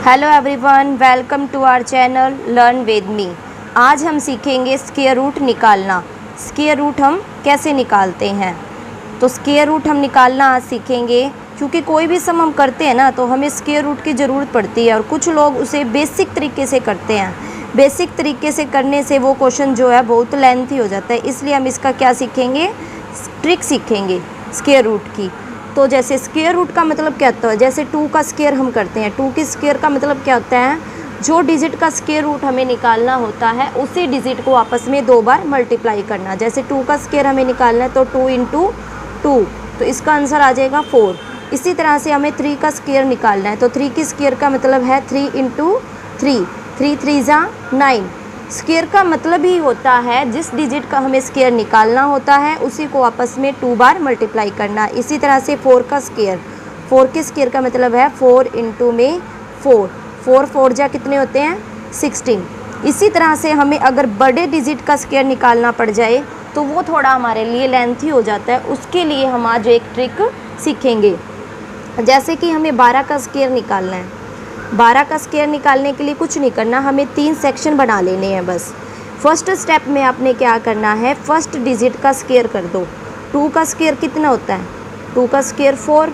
Hello everyone, welcome to our channel learn with me. आज हम सीखेंगे स्क्वायर रूट निकालना। स्क्वायर रूट हम कैसे निकालते हैं, तो स्क्वायर रूट हम निकालना आज सीखेंगे। क्योंकि कोई भी सम हम करते हैं ना, तो हमें स्क्वायर रूट की ज़रूरत पड़ती है और कुछ लोग उसे बेसिक तरीके से करते हैं। बेसिक तरीके से करने से वो क्वेश्चन जो है बहुत लेंथी हो जाता है, इसलिए हम इसका क्या सीखेंगे, ट्रिक सीखेंगे स्क्वायर रूट की। तो जैसे स्क्वायर रूट का मतलब क्या होता है, जैसे 2 का स्क्वायर हम करते हैं, 2 की स्क्वायर का मतलब क्या होता है, जो डिजिट का स्क्वायर रूट हमें निकालना होता है उसी डिजिट को आपस में 2 बार मल्टीप्लाई करना। जैसे 2 का स्क्वायर हमें निकालना है तो 2 × 2, तो इसका आंसर आ जाएगा 4। इसी तरह से हमें 3 का स्क्वायर निकालना है तो 3 की स्क्वायर का मतलब है 3 × 3, 3 3 × 9। स्क्वायर का मतलब ही होता है जिस डिजिट का हमें स्क्वायर निकालना होता है उसी को आपस में 2 बार मल्टीप्लाई करना। इसी तरह से 4 का स्क्वायर, 4 के स्क्वायर का मतलब है 4 × 4, 4 4 जा कितने होते हैं 16। इसी तरह से हमें अगर बड़े डिजिट का स्क्वायर निकालना पड़ जाए तो वो थोड़ा हमारे लिए लेंथी हो जाता है, उसके लिए हम आज एक ट्रिक सीखेंगे। जैसे कि हमें 12 का स्क्वायर निकालना है। 12 का स्क्वायर निकालने के लिए कुछ नहीं करना, हमें 3 सेक्शन बना लेने हैं बस। फर्स्ट स्टेप में आपने क्या करना है, फर्स्ट डिजिट का स्क्वायर कर दो। 2 का स्क्वायर कितना होता है, 2 का स्क्वायर 4,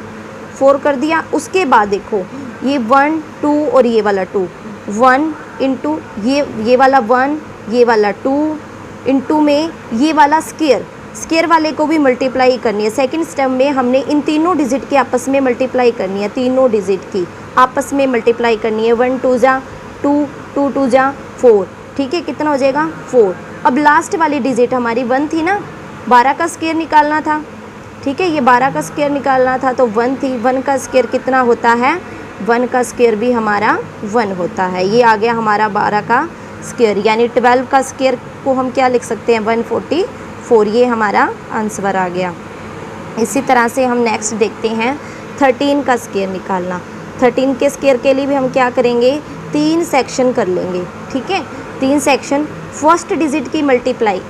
4 कर दिया। उसके बाद देखो ये 1 2 और ये वाला 2, 1 × ये वाला 1, ये वाला 2 इंटू में ये वाला स्क्वायर, स्क्वायर वाले को भी मल्टीप्लाई करनी है। सेकंड स्टेप में हमने इन तीनों डिजिट की आपस में मल्टीप्लाई करनी है, तीनों डिजिट की आपस में मल्टीप्लाई करनी है। 1 2 × 2, 2 2 × 4, ठीक है, कितना हो जाएगा 4। अब लास्ट वाली डिजिट हमारी 1 थी ना, 12 का स्क्वायर निकालना था, ठीक है, ये 12 का स्क्वायर निकालना था तो 1 थी। 1 का स्क्वायर कितना होता है, 1 का स्क्वायर भी हमारा 1 होता है। ये आ गया हमारा 12 का स्क्वायर, यानी 12 का स्क्वायर को हम क्या लिख सकते हैं 144, ये हमारा आंसर आ गया। इसी तरह से हम नेक्स्ट देखते हैं 13 का स्क्वायर निकालना। 13 के स्क्वायर के लिए भी हम क्या करेंगे, 3 सेक्शन कर लेंगे, ठीक है, 3 सेक्शन। फर्स्ट डिजिट की मल्टीप्लाई,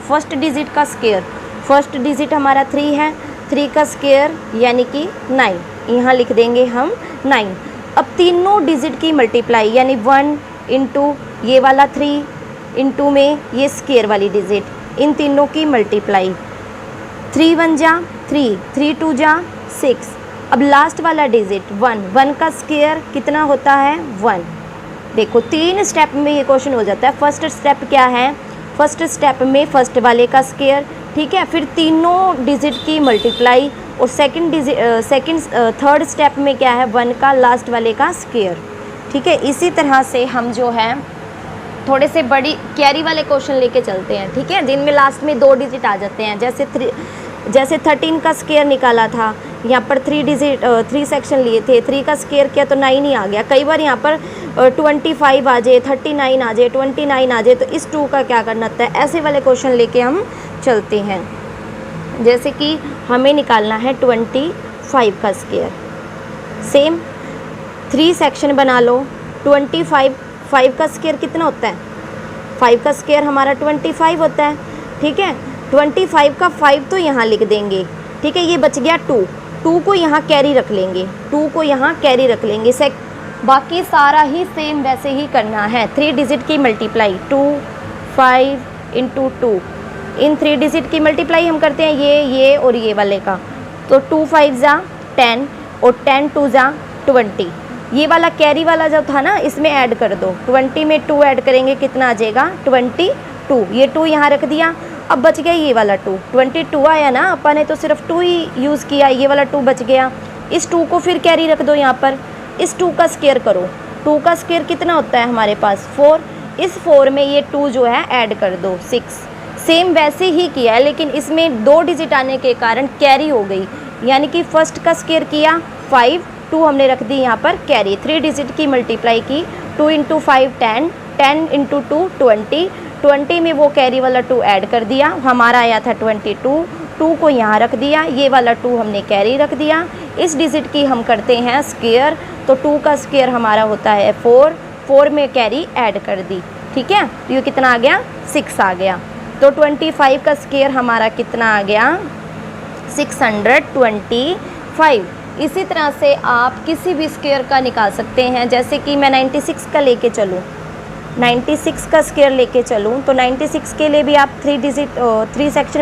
फर्स्ट डिजिट का स्क्वायर, फर्स्ट डिजिट हमारा 3 है, 3 का स्क्वायर यानी कि 9, यहाँ लिख देंगे हम 9। अब तीनों डिजिट की मल्टीप्लाई यानी 1 × ये वाला 3 इंटू में ये स्क्वायर वाली डिजिट, इन तीनों की मल्टीप्लाई। 3 1 × 3, 3 2 × 6। अब लास्ट वाला डिजिट 1, 1 का स्क्वायर कितना होता है 1। देखो 3 स्टेप में ये क्वेश्चन हो जाता है। फर्स्ट स्टेप क्या है, फर्स्ट स्टेप में फर्स्ट वाले का स्क्वायर, ठीक है, फिर तीनों डिजिट की मल्टीप्लाई, और थर्ड स्टेप में क्या है 1 का लास्ट वाले का स्क्वायर, ठीक है। इसी तरह से हम जो है थोड़े से बड़ी कैरी वाले क्वेश्चन लेके चलते हैं, ठीक है, जिनमें लास्ट में 2 डिजिट आ जाते हैं। जैसे 13 का स्क्वायर निकाला था, यहाँ पर 3 सेक्शन लिए थे, 3 का स्क्वायर किया तो 9 ही आ गया। कई बार यहाँ पर 25 आ जाए, 39 आ जाए, 29 आ जाए, तो इस 2 का क्या करना होता है, ऐसे वाले क्वेश्चन लेके हम चलते हैं। जैसे कि हमें निकालना है 25 का स्क्वायर, सेम 3 सेक्शन बना लो। 5 का स्क्वायर कितना होता है, 5 का स्क्वायर हमारा 25 होता है, ठीक है। 25 का 5 तो यहाँ लिख देंगे, ठीक है, ये बच गया 2 को यहाँ कैरी रख लेंगे, 2 को यहाँ कैरी रख लेंगे। बाकी सारा ही सेम वैसे ही करना है। 3 डिजिट की मल्टीप्लाई 2 5 × 2, इन 3 डिजिट की मल्टीप्लाई हम करते हैं ये और ये वाले का, तो 2 5 × 10 और 10 2 × 20। ये वाला कैरी वाला जो था ना, इसमें ऐड कर दो, 20 में 2 ऐड करेंगे कितना आ जाएगा 22। ये 2 यहाँ रख दिया, अब बच गया ये वाला 2, 22 आया ना, अपन ने तो सिर्फ 2 ही यूज़ किया, ये वाला 2 बच गया। इस 2 को फिर कैरी रख दो यहाँ पर, इस 2 का स्क्वायर करो। 2 का स्क्वायर कितना होता है हमारे पास 4, इस 4 में ये 2 जो है ऐड कर दो 6। सेम वैसे ही किया है, लेकिन इसमें 2 डिजिट आने के कारण कैरी हो गई, यानी कि फर्स्ट का स्क्वायर किया 5, 2 हमने रख दी यहाँ पर कैरी। 3 डिजिट की मल्टीप्लाई की, 2 × 5 10, 10 × 2 20, 20 में वो कैरी वाला 2 ऐड कर दिया, हमारा आया था 22, 2 को यहाँ रख दिया, ये वाला 2 हमने कैरी रख दिया। इस डिजिट की हम करते हैं स्क्वायर, तो 2 का स्क्वायर हमारा होता है 4, 4 में कैरी ऐड कर दी, ठीक है, तो ये कितना आ गया 6 आ गया। तो 25 का स्क्वायर हमारा कितना आ गया 625। इसी तरह से आप किसी भी स्क्वायर का निकाल सकते हैं। जैसे कि मैं 96 का लेके चलूँ, 96 का स्क्वायर लेके चलूँ तो 96 के लिए भी आप 3 सेक्शन